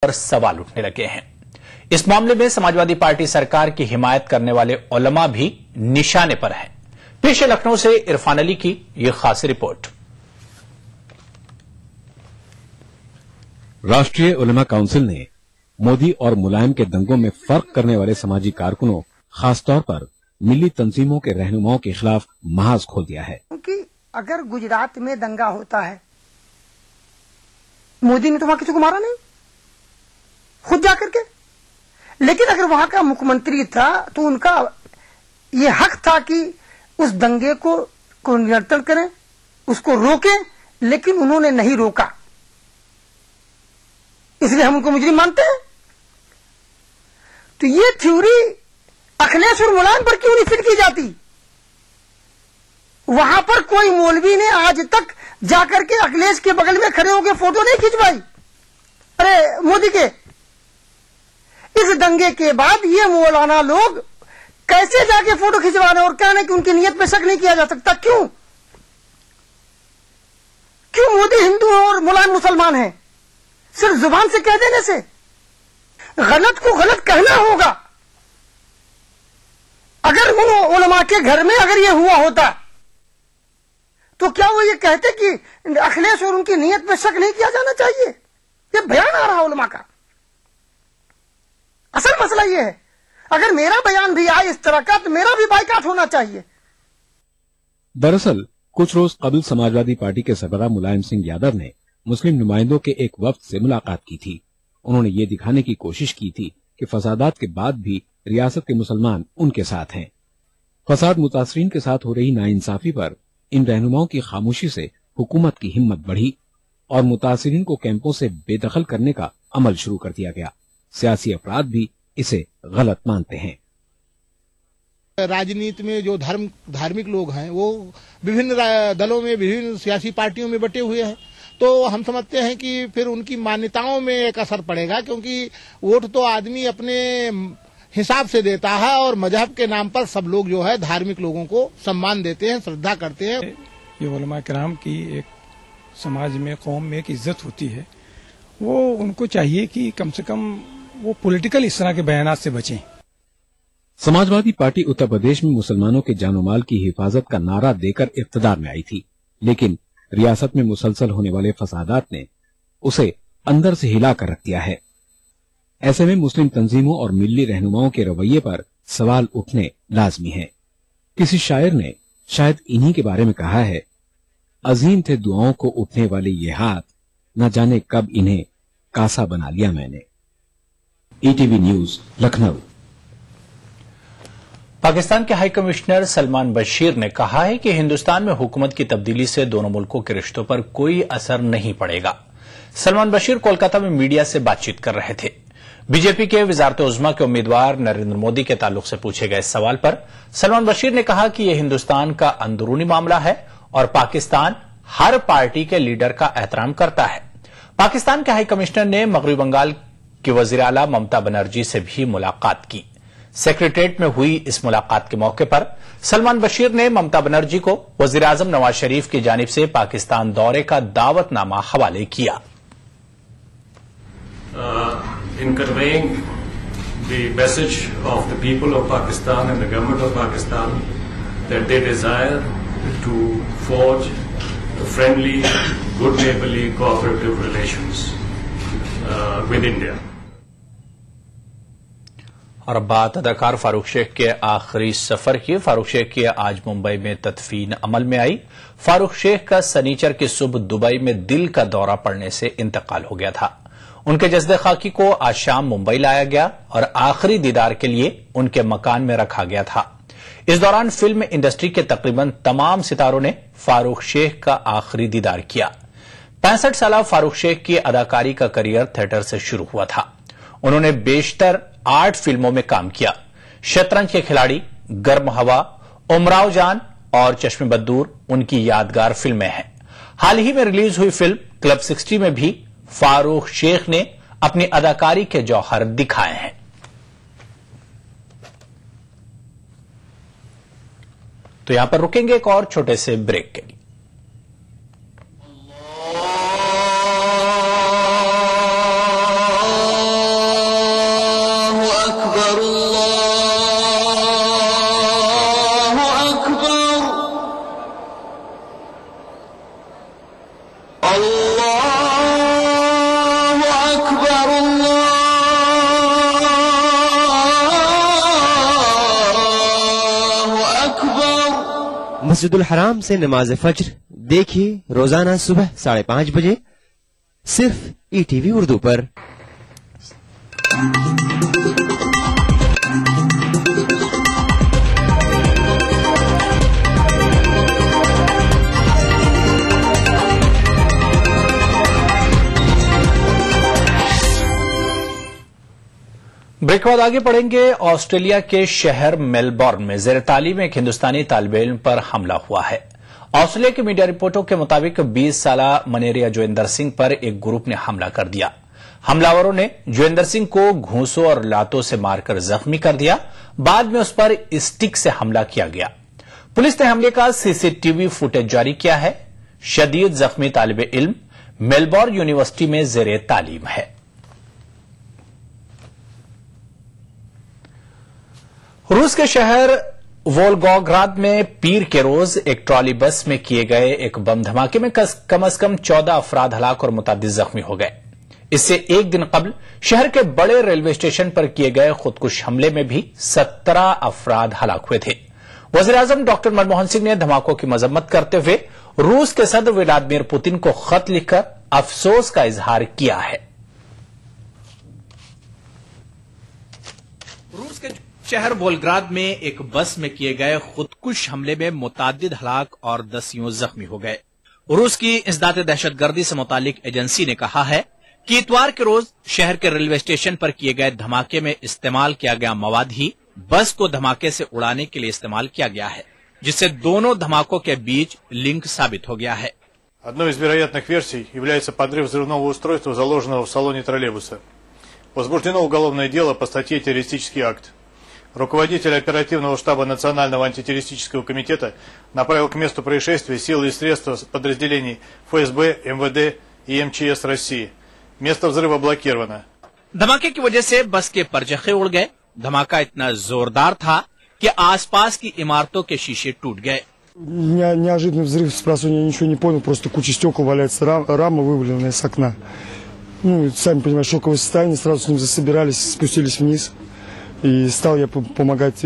पर सवाल उठने लगे हैं। इस मामले में समाजवादी पार्टी सरकार की हिमायत करने वाले उलमा भी निशाने पर हैं। पेश लखनऊ से इरफान अली की यह खास रिपोर्ट। राष्ट्रीय उलमा काउंसिल ने मोदी और मुलायम के दंगों में फर्क करने वाले समाजी कारकुनों, खासतौर पर मिली तंजीमों के रहनुमाओं के खिलाफ महाज खोल दिया है। क्योंकि अगर गुजरात में दंगा होता है, मोदी ने तो वहां किसी को मारा नहीं, खुद जाकर के, लेकिन अगर वहां का मुख्यमंत्री था तो उनका ये हक था कि उस दंगे को नियंत्रण करें, उसको रोकें, लेकिन उन्होंने नहीं रोका, इसलिए हम उनको मुजरिम मानते हैं। तो ये थ्योरी अखिलेश और मुलायम पर क्यों नहीं फिट की जाती? वहां पर कोई मौलवी ने आज तक जाकर के अखिलेश के बगल में खड़े होकर फोटो नहीं खिंचवाई। अरे मोदी के इस दंगे के बाद ये मौलाना लोग कैसे जाके फोटो खिंचवा रहे हैं और कहने कि उनकी नीयत पे शक नहीं किया जा सकता? क्यों मोदी हिंदू और मुलायम मुसलमान है? सिर्फ जुबान से कह देने से? गलत को गलत कहना होगा। अगर उन उलमा के घर में अगर ये हुआ होता तो क्या वो ये कहते कि अखिलेश और उनकी नीयत पे शक नहीं किया जाना चाहिए? ये बयान आ रहा उलमा का। असल मसला ये है, अगर मेरा बयान भी आए इस तरह का तो मेरा भी बाइकाट होना चाहिए। दरअसल कुछ रोज कबल समाजवादी पार्टी के सरबराह मुलायम सिंह यादव ने मुस्लिम नुमाइंदों के एक वफ्द से मुलाकात की थी। उन्होंने ये दिखाने की कोशिश की थी कि फसादात के बाद भी रियासत के मुसलमान उनके साथ हैं। फसाद मुतासरीन के साथ हो रही नाइंसाफी पर इन रहनुमाओं की खामोशी से हुकूमत की हिम्मत बढ़ी और मुतासरीन को कैंपों से बेदखल करने का अमल शुरू कर दिया गया। सियासी अफराद भी इसे गलत मानते हैं। राजनीति में जो धार्मिक लोग हैं वो विभिन्न दलों में, विभिन्न सियासी पार्टियों में बटे हुए हैं, तो हम समझते हैं कि फिर उनकी मान्यताओं में एक असर पड़ेगा, क्योंकि वोट तो आदमी अपने हिसाब से देता है और मजहब के नाम पर सब लोग जो है धार्मिक लोगों को सम्मान देते हैं, श्रद्धा करते हैं। ये उलमा किराम की एक समाज में, कौम में एक इज्जत होती है। वो उनको चाहिए कि कम से कम वो पॉलिटिकल इस तरह के बयानात से बचें। समाजवादी पार्टी उत्तर प्रदेश में मुसलमानों के जानो माल की हिफाजत का नारा देकर इक़्तिदार में आई थी, लेकिन रियासत में मुसलसल होने वाले फसादात ने उसे अंदर से हिला कर रख दिया है। ऐसे में मुस्लिम तंजीमों और मिल्ली रहनुमाओं के रवैये पर सवाल उठने लाजमी है। किसी शायर ने शायद इन्हीं के बारे में कहा है, अजीम थे दुआओं को उठने वाले ये हाथ, न जाने कब इन्हें कासा बना लिया मैंने। ETV news, Lucknow. पाकिस्तान के हाई कमिश्नर सलमान बशीर ने कहा है कि हिंदुस्तान में हुकूमत की तब्दीली से दोनों मुल्कों के रिश्तों पर कोई असर नहीं पड़ेगा। सलमान बशीर कोलकाता में मीडिया से बातचीत कर रहे थे। बीजेपी के वजारत उज़्मा के उम्मीदवार नरेंद्र मोदी के ताल्लुक से पूछे गए सवाल पर सलमान बशीर ने कहा कि यह हिंदुस्तान का अंदरूनी मामला है और पाकिस्तान हर पार्टी के लीडर का एहतराम करता है। पाकिस्तान के हाई कमिश्नर ने मगरबी बंगाल की वजीर आला ममता बनर्जी से भी मुलाकात की। सेक्रेटरीट में हुई इस मुलाकात के मौके पर सलमान बशीर ने ममता बनर्जी को वजीर आजम नवाज शरीफ की जानिब से पाकिस्तान दौरे का दावतनामा हवाले किया। In conveying the message of the people of Pakistan and the government of Pakistan that they desire to forge friendly, good neighborly, cooperative relations with India. और अब बात अदाकार फारूक शेख के आखिरी सफर की। फारूक शेख की आज मुंबई में तदफीन अमल में आई। फारूक शेख का सनीचर की सुबह दुबई में दिल का दौरा पड़ने से इंतकाल हो गया था। उनके जस्दे खाकी को आज शाम मुंबई लाया गया और आखिरी दीदार के लिए उनके मकान में रखा गया था। इस दौरान फिल्म इंडस्ट्री के तकरीबन तमाम सितारों ने फारूक शेख का आखिरी दीदार किया। 65 साल फारूक शेख की अदाकारी का करियर थिएटर से शुरू हुआ था। उन्होंने बेशतर 8 फिल्मों में काम किया। शतरंज के खिलाड़ी, गर्म हवा, उमराव जान और चश्मे बद्दूर उनकी यादगार फिल्में हैं। हाल ही में रिलीज हुई फिल्म क्लब 60 में भी फारूक शेख ने अपनी अदाकारी के जौहर दिखाए हैं। तो यहां पर रुकेंगे एक और छोटे से ब्रेक के लिए। मस्जिदुल हराम से नमाज फज्र देखिए रोजाना सुबह 5:30 बजे सिर्फ ईटीवी उर्दू पर। ब्रेक बाद आगे पढ़ेंगे। ऑस्ट्रेलिया के शहर मेलबोर्न में जेर तालीम एक हिंदुस्तानी तालिब इल्म पर हमला हुआ है। ऑस्ट्रेलिया की मीडिया रिपोर्टों के मुताबिक 20 साला मनेरिया जोगिंदर सिंह पर एक ग्रुप ने हमला कर दिया। हमलावरों ने जोगिंदर सिंह को घूंसों और लातों से मारकर जख्मी कर दिया। बाद में उस पर स्टिक से हमला किया गया। पुलिस ने हमले का सीसीटीवी फुटेज जारी किया है। शदीद जख्मी तालिब इल्म मेलबोर्न यूनिवर्सिटी में जेर तालीम है। रूस के शहर वोल्गोग्राद में पीर के रोज एक ट्रॉली बस में किए गए एक बम धमाके में कम से कम 14 अफराद हलाक और मुतअद्दिद जख्मी हो गए। इससे एक दिन कबल शहर के बड़े रेलवे स्टेशन पर किए गए खुदकुश हमले में भी 17 अफराद हलाक हुए थे। वज़ीर-ए-आज़म डॉक्टर मनमोहन सिंह ने धमाकों की मजम्मत करते हुए रूस के सदर व्लादिमीर पुतिन को खत लिखकर अफसोस का इजहार किया है। रूस के शहर वोल्गोग्राद में एक बस में किए गए खुदकुश हमले में मुतअद्दिद हलाक और दसियों जख्मी हो गए। रूस की इंसदाद दहशतगर्दी से मुतालिक एजेंसी ने कहा है कि इतवार के रोज शहर के रेलवे स्टेशन पर किए गए धमाके में इस्तेमाल किया गया मवाद ही बस को धमाके से उड़ाने के लिए इस्तेमाल किया गया है, जिससे दोनों धमाकों के बीच लिंक साबित हो गया है। Одной из вероятных версий является подрыв взрывного устройства, заложенного в салоне троллейбуса. Возбуждено уголовное дело по статье «Террористический акт». Руководитель оперативного штаба Национального антитеррористического комитета направил к месту происшествия силы и средства подразделений ФСБ, МВД и МЧС России. Место взрыва блокировано. धमाके की वजह से बस के परचखे उड़ गए। धमाका इतना जोरदार था कि आसपास की इमारतों के शीशे टूट गए। Неожиданный взрыв, спросонья, я ничего не понял, просто куча стекол валяется, рама вываленная с окна. Ну, сами понимаете, шоковое состояние, сразу с ним засобирались, спустились вниз. И стал я помогать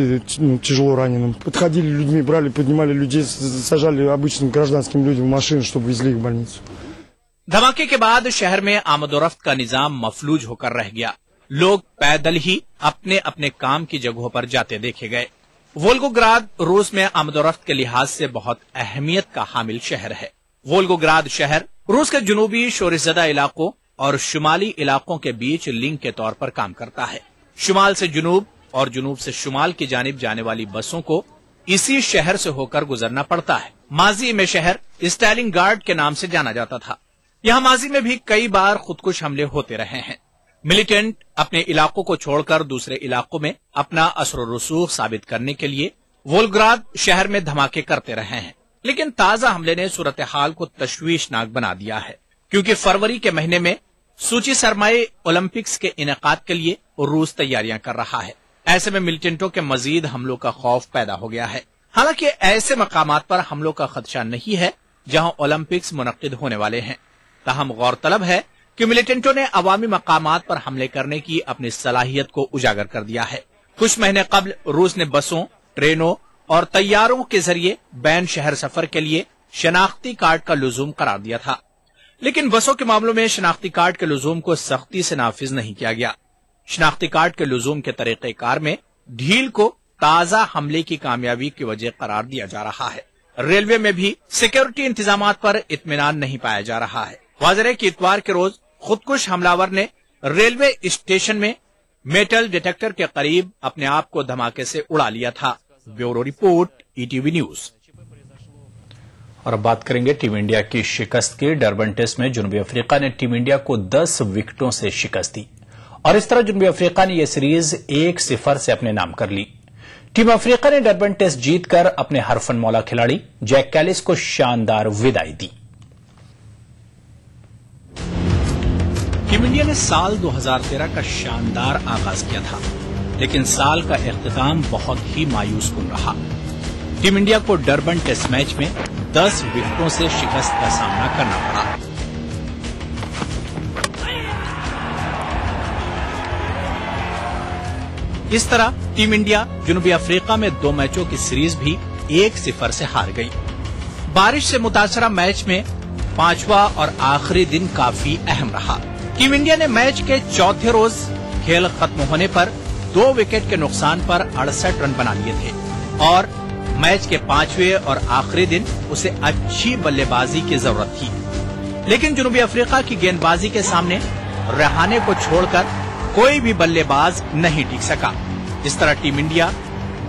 тяжело раненым. Подходили людьми, брали, поднимали людей, сажали обычным гражданским людям в машины, чтобы везли их в больницу. धमाके के बाद शहर में आमदोरफ्त का निजाम मफलूज होकर रह गया। लोग पैदल ही अपने अपने काम की जगहों पर जाते देखे गए। वोल्गोग्राद रूस में आमदोरफ्त के लिहाज से बहुत अहमियत का हामिल शहर है। वोल्गोग्राद शहर रूस के जुनूबी शोरजदा इलाकों और शुमाली इलाकों के बीच लिंक के तौर पर काम करता है। शुमाल से जुनूब और जुनूब से शुमाल की जानिब जाने वाली बसों को इसी शहर से होकर गुजरना पड़ता है। माजी में शहर स्टालिनग्राड के नाम से जाना जाता था। यहां माजी में भी कई बार खुदकुश हमले होते रहे हैं। मिलिटेंट अपने इलाकों को छोड़कर दूसरे इलाकों में अपना असर रसूख साबित करने के लिए वोल्गोग्राद शहर में धमाके करते रहे हैं। लेकिन ताजा हमले ने सूरत हाल को तशवीशनाक बना दिया है, क्योंकि फरवरी के महीने में सूची सरमाए ओलंपिक्स के इनेकाद के लिए रूस तैयारियां कर रहा है। ऐसे में मिलिटेंटों के मजीद हमलों का खौफ पैदा हो गया है। हालांकि ऐसे मकामात पर हमलों का खदशा नहीं है जहां ओलंपिक्स मुनक्किद होने वाले हैं। ताहम गौरतलब है कि मिलिटेंटों ने अवामी मकामात पर हमले करने की अपनी सलाहियत को उजागर कर दिया है। कुछ महीने कबल रूस ने बसों, ट्रेनों और तैयारों के जरिए बैन शहर सफर के लिए शनाख्ती कार्ड का लुजूम करार दिया था, लेकिन बसों के मामलों में शनाख्ती कार्ड के लुजूम को सख्ती से नाफिज नहीं किया गया। शनाख्ती कार्ड के लुजूम के तरीक़ेकार में ढील को ताजा हमले की कामयाबी की वजह करार दिया जा रहा है। रेलवे में भी सिक्योरिटी इंतजामात पर इत्मीनान नहीं पाया जा रहा है। वाज़ेह है कि इतवार के रोज खुदकुश हमलावर ने रेलवे स्टेशन में मेटल डिटेक्टर के करीब अपने आप को धमाके से उड़ा लिया था। Bureau report, ETV news. और अब बात करेंगे टीम इंडिया की शिकस्त की। डरबन टेस्ट में जनूबी अफ्रीका ने टीम इंडिया को 10 विकेटों से शिकस्त दी और इस तरह जनूबी अफ्रीका ने यह सीरीज 1-0 से अपने नाम कर ली। टीम अफ्रीका ने डरबन टेस्ट जीतकर अपने हरफन मौला खिलाड़ी जैक कैलिस को शानदार विदाई दी। टीम इंडिया ने साल 2013 का शानदार आगाज किया था, लेकिन साल का इख्तिताम बहुत ही मायूस कुन रहा। टीम इंडिया को डरबन टेस्ट मैच में 10 विकेटों से शिकस्त का सामना करना पड़ा। इस तरह टीम इंडिया जनूबी अफ्रीका में 2 मैचों की सीरीज भी 1-0 से हार गई। बारिश से मुतासरा मैच में पांचवा और आखिरी दिन काफी अहम रहा। टीम इंडिया ने मैच के चौथे रोज खेल खत्म होने पर 2 विकेट के नुकसान पर 68 रन बना लिए थे और मैच के 5वें और आखिरी दिन उसे अच्छी बल्लेबाजी की जरूरत थी, लेकिन जनूबी अफ्रीका की गेंदबाजी के सामने रहाणे को छोड़कर कोई भी बल्लेबाज नहीं टिक सका। इस तरह टीम इंडिया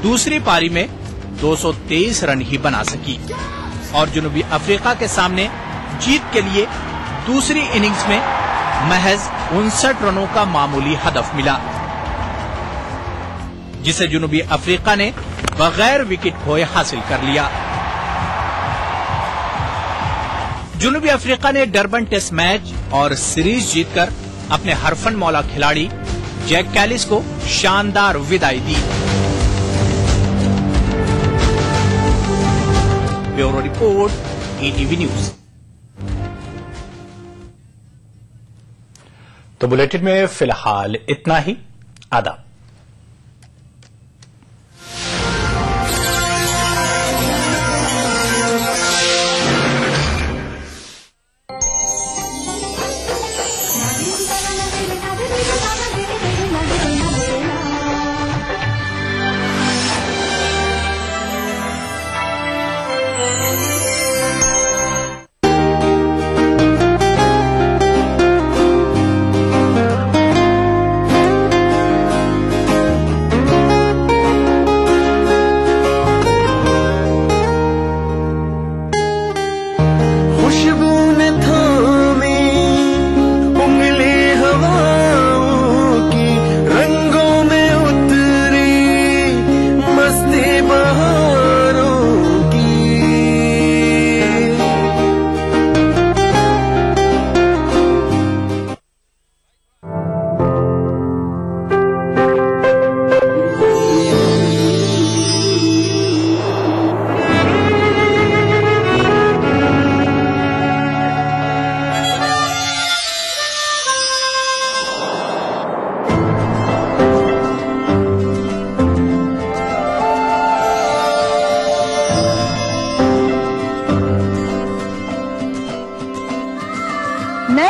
दूसरी पारी में 223 रन ही बना सकी और जनूबी अफ्रीका के सामने जीत के लिए दूसरी इनिंग्स में महज 59 रनों का मामूली हदफ मिला, जिसे जनूबी अफ्रीका ने बगैर विकेट खोए हासिल कर लिया। जनूबी अफ्रीका ने डरबन टेस्ट मैच और सीरीज जीतकर अपने हरफन मौला खिलाड़ी जैक कैलिस को शानदार विदाई दी। Bureau report, ETV news. तो बुलेटिन में फिलहाल इतना ही। आदाब।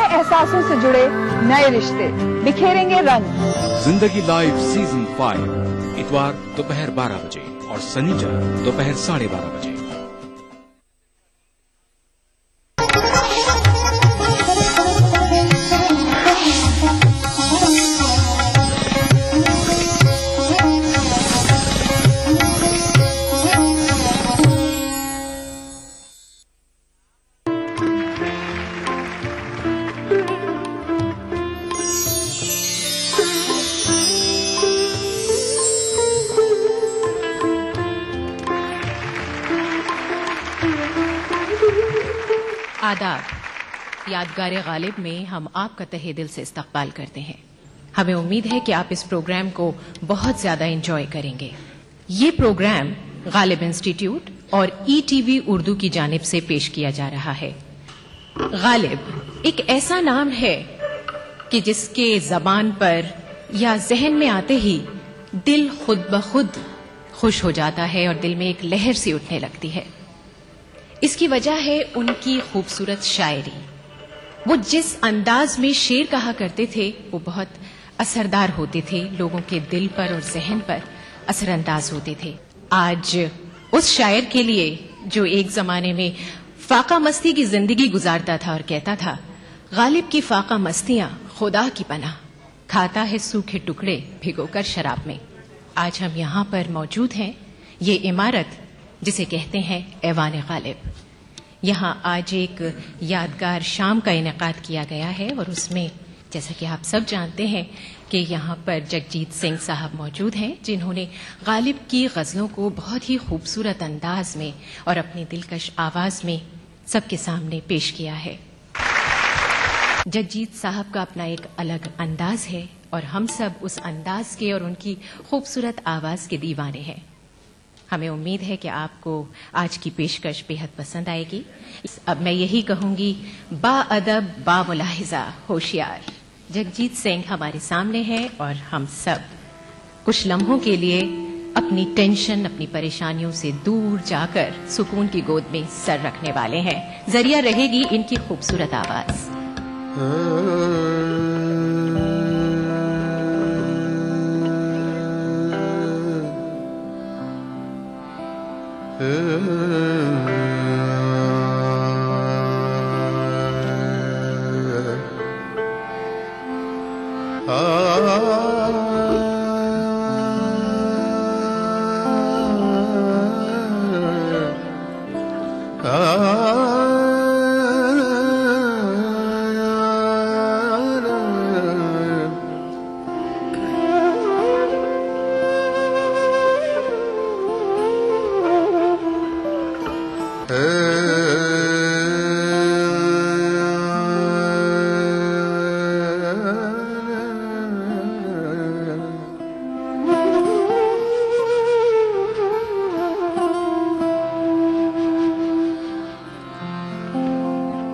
एहसासों से जुड़े नए रिश्ते बिखेरेंगे रंग। जिंदगी लाइव सीजन 5 इतवार दोपहर 12 बजे और शनिवार दोपहर 12:30 बजे। आदाब। यादगार गालिब में हम आपका तहे दिल से इस्तकबाल करते हैं। हमें उम्मीद है कि आप इस प्रोग्राम को बहुत ज्यादा एंजॉय करेंगे। ये प्रोग्राम गालिब इंस्टीट्यूट और ETV उर्दू की जानिब से पेश किया जा रहा है। गालिब एक ऐसा नाम है कि जिसके जबान पर या जहन में आते ही दिल खुद ब खुद खुश हो जाता है और दिल में एक लहर सी उठने लगती है। इसकी वजह है उनकी खूबसूरत शायरी। वो जिस अंदाज में शेर कहा करते थे वो बहुत असरदार होते थे, लोगों के दिल पर और जहन पर असरअंदाज होते थे। आज उस शायर के लिए जो एक जमाने में फाका मस्ती की जिंदगी गुजारता था और कहता था, गालिब की फाका मस्तियां खुदा की पनाह, खाता है सूखे टुकड़े भिगोकर शराब में। आज हम यहाँ पर मौजूद हैं, ये इमारत जिसे कहते हैं ऐवान गालिब। यहाँ आज एक यादगार शाम का इनेकाद किया गया है और उसमें जैसा कि आप सब जानते हैं कि यहाँ पर जगजीत सिंह साहब मौजूद हैं, जिन्होंने गालिब की गज़लों को बहुत ही खूबसूरत अंदाज में और अपनी दिलकश आवाज में सबके सामने पेश किया है। जगजीत साहब का अपना एक अलग अंदाज है और हम सब उस अंदाज के और उनकी खूबसूरत आवाज के दीवाने हैं। हमें उम्मीद है कि आपको आज की पेशकश बेहद पसंद आएगी। अब मैं यही कहूंगी, बाअदब बामुलाहिजा होशियार जगजीत सिंह हमारे सामने है और हम सब कुछ लम्हों के लिए अपनी टेंशन, अपनी परेशानियों से दूर जाकर सुकून की गोद में सर रखने वाले हैं। जरिया रहेगी इनकी खूबसूरत आवाज।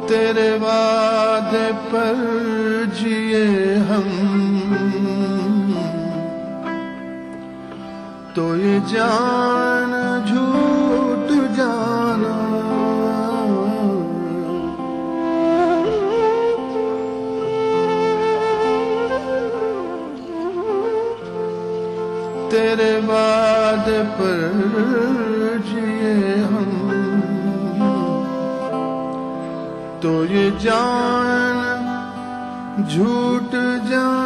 तेरे वादे पर जिए हम, तो ये जान झूठ जाना। तेरे वादे पर जिए हम, तो ये जान झूठ जाना।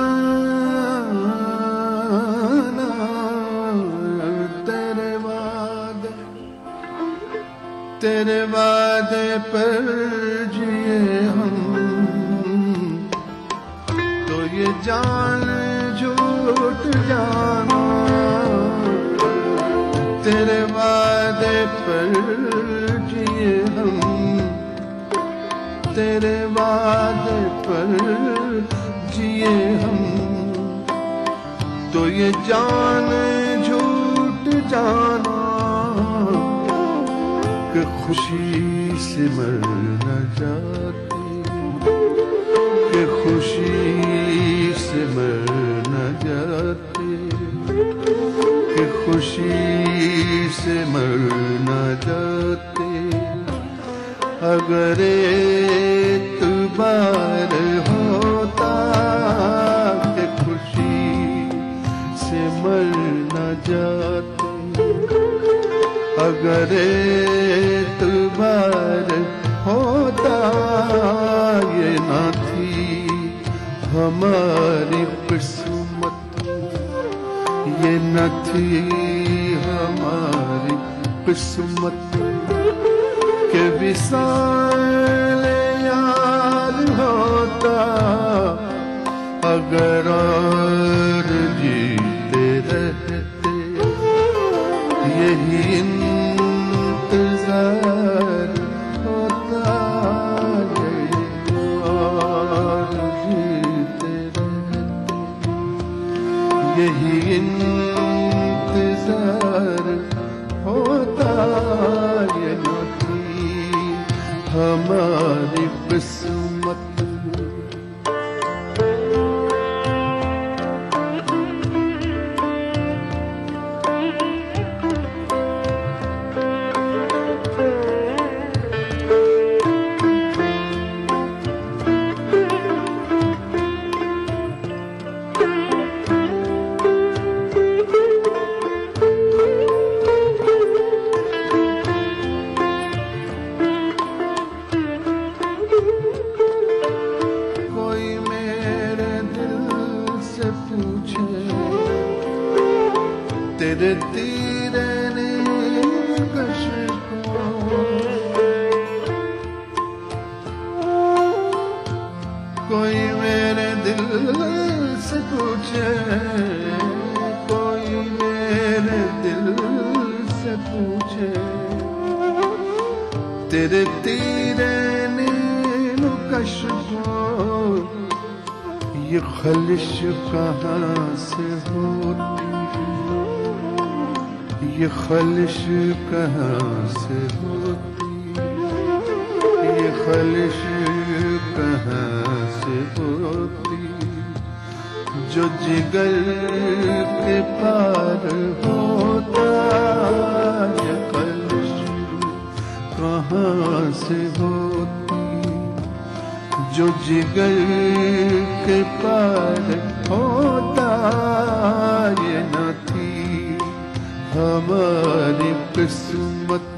तेरे वादे पर जिए हम, तो ये जान झूठ जाना। तेरे वादे पर जिए हम, तेरे वादे पर जिए हम, तो ये जान झूठ जाना कि खुशी से मर न जाती, कि खुशी से मर न जाती, कि खुशी से मर न जाती। अगर एतबार होता कि खुशी से मर न जाती, अगर एतबार होता ये न थी हमारी किस्मत, ये न थी हमारी किस्मत के विशाल यार होता। अगर और जीते रहते यही इंतजार होता, और जीते रहते यही इंतजार होता। ये हमारी किस्मत। तेरे तीरे निकश को कोई मेरे दिल से पूछे, कोई मेरे दिल से पूछे, तेरे तीरे निकश को ये खलिश कहाँ से होती, ये खलिश कहाँ से होती, ये खलिश कहाँ से होती, जो जिगर के पार होता ये कल्श कहाँ से होती, जो जिगर के पार होता ये न थी हमारी किस्मत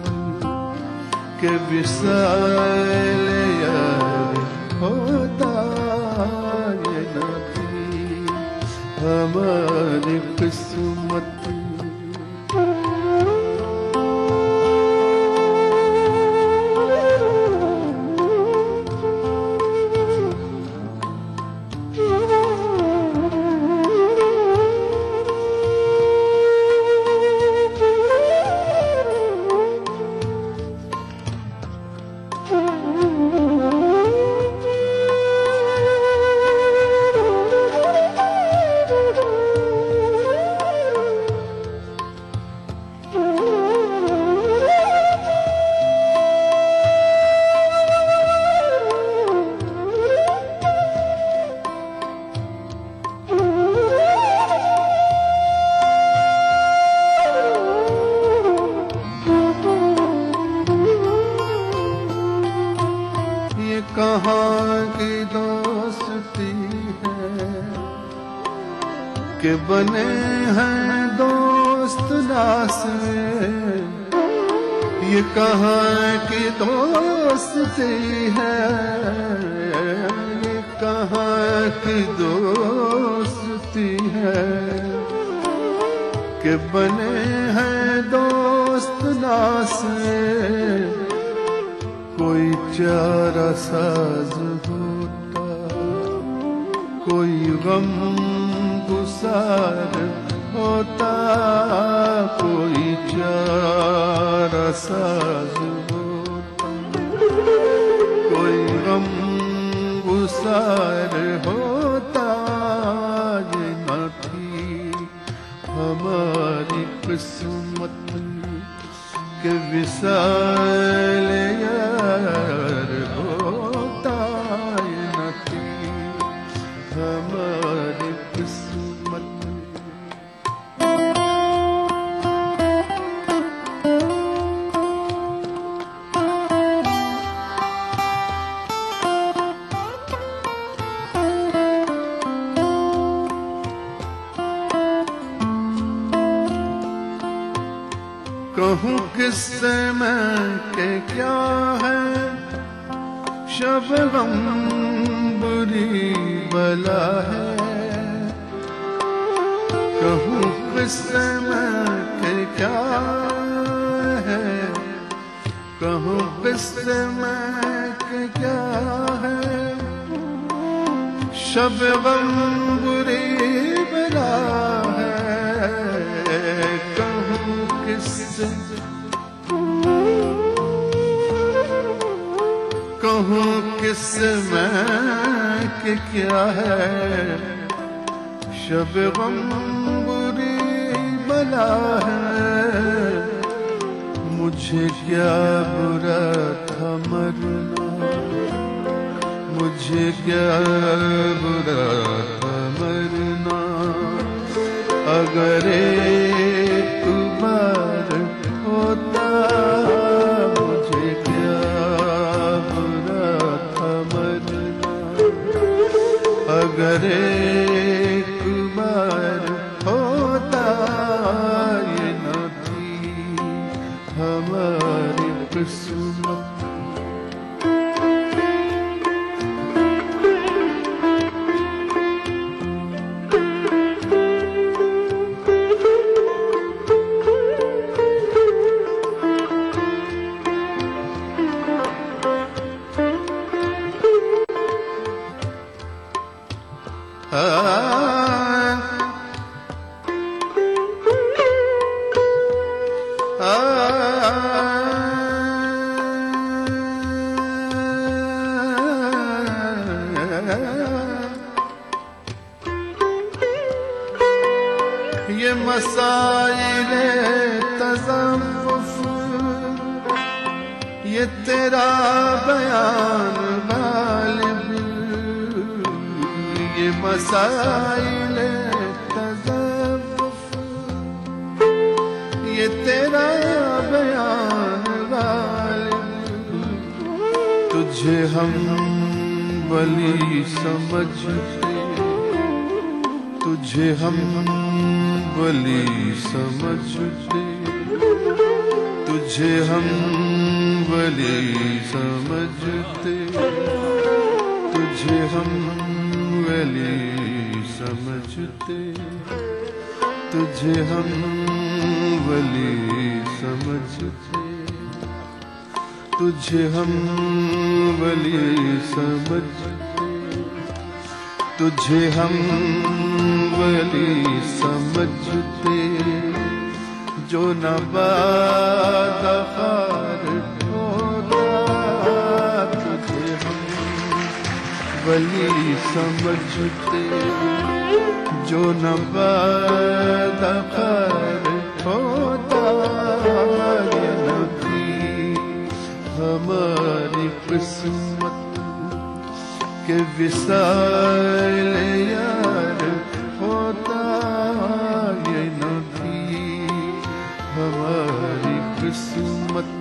के विसाल यार होता ये न थी हमारी किस्मत। कहाँ की दोस्ती है कि बने हैं दोस्त नास में, ये कहाँ की दोस्ती है, ये कहाँ की दोस्ती है कि बने हैं दोस्त नास में। कोई चारा साज होता, कोई गम गुसार होता, कोई चारा साज होता, कोई गम गुसार होता ये न थी हमारी किस्मत के विसाल यार होता ये न थी हमारी किस्मत। कहूँ किससे मैं के क्या है शबनम बुरी बला है, कहूँ किससे मैं के क्या है, कहूँ किससे मैं के क्या है शबनम बुरी बला है। कहूँ किससे कहूँ किस मैं कि क्या है शब गम बुरी बला है। मुझे क्या बुरा था मरना, मुझे क्या बुरा था मरना, अगर एक बार होता मुझे क्या बुरा था मरना, अगर एक बार होता ये न थी हमारी किस्मत। ये मसाइले तज़व्वुफ़ ये तेरा बयान गालिब, ये मसाइले तुझे हम वली समझते, तुझे हम वली समझते, तुझे हम वली समझते, तुझे हम वली समझते, तुझे हम वली समझते, तुझे हम वली समझते, तुझे हम वली समझते, जो न बादखार होता, तुझे हम वली समझते, जो न बादखार होता, ये न थी हमारी किस्मत के विसाल यार होता, ये न थी हमारी किस्मत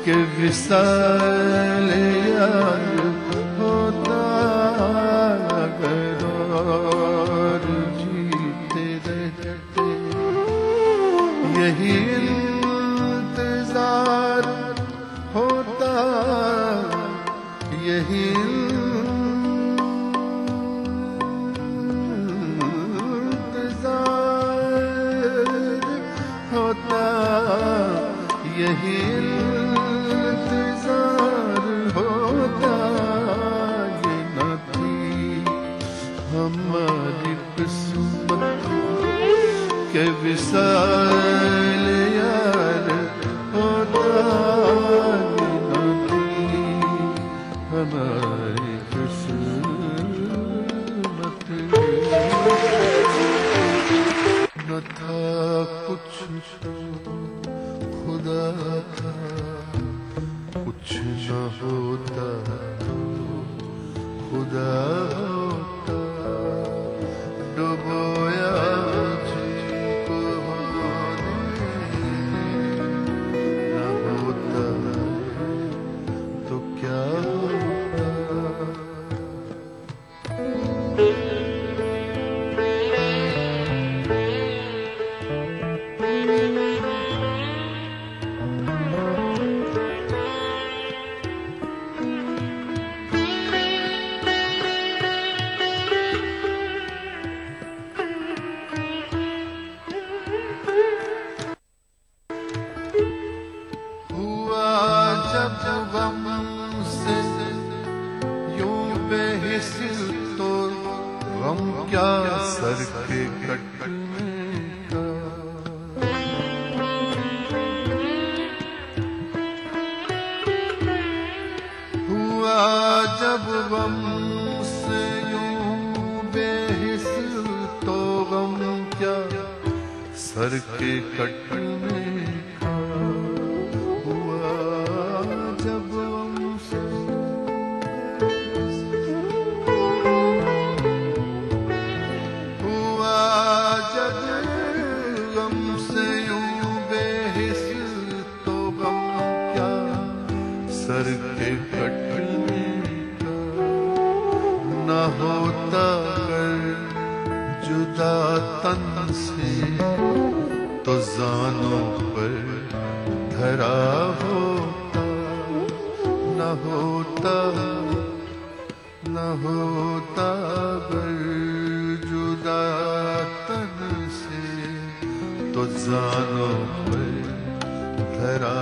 के विसाल यार होता, अगर और जीते रहते यही इंतजार होता, यही होता, यही इंतजार होता, ये न थी हमारी किस्मत के विसाल यार होता, ये न थी हमारी किस्मत, न था कुछ खुदा था, कुछ न होता तो खुदा होता, डुबोया मुझको होने न होता तो क्या होता। सर के कटने का हुआ जब गम से यूं बेहिस, तो गम क्या सर के कटने का हुआ जब गम से सर के कटने का न होता अगर जुदा तन से, तो जानों पर धरा होता, न होता अगर जुदा तन से, तो जानों पर धरा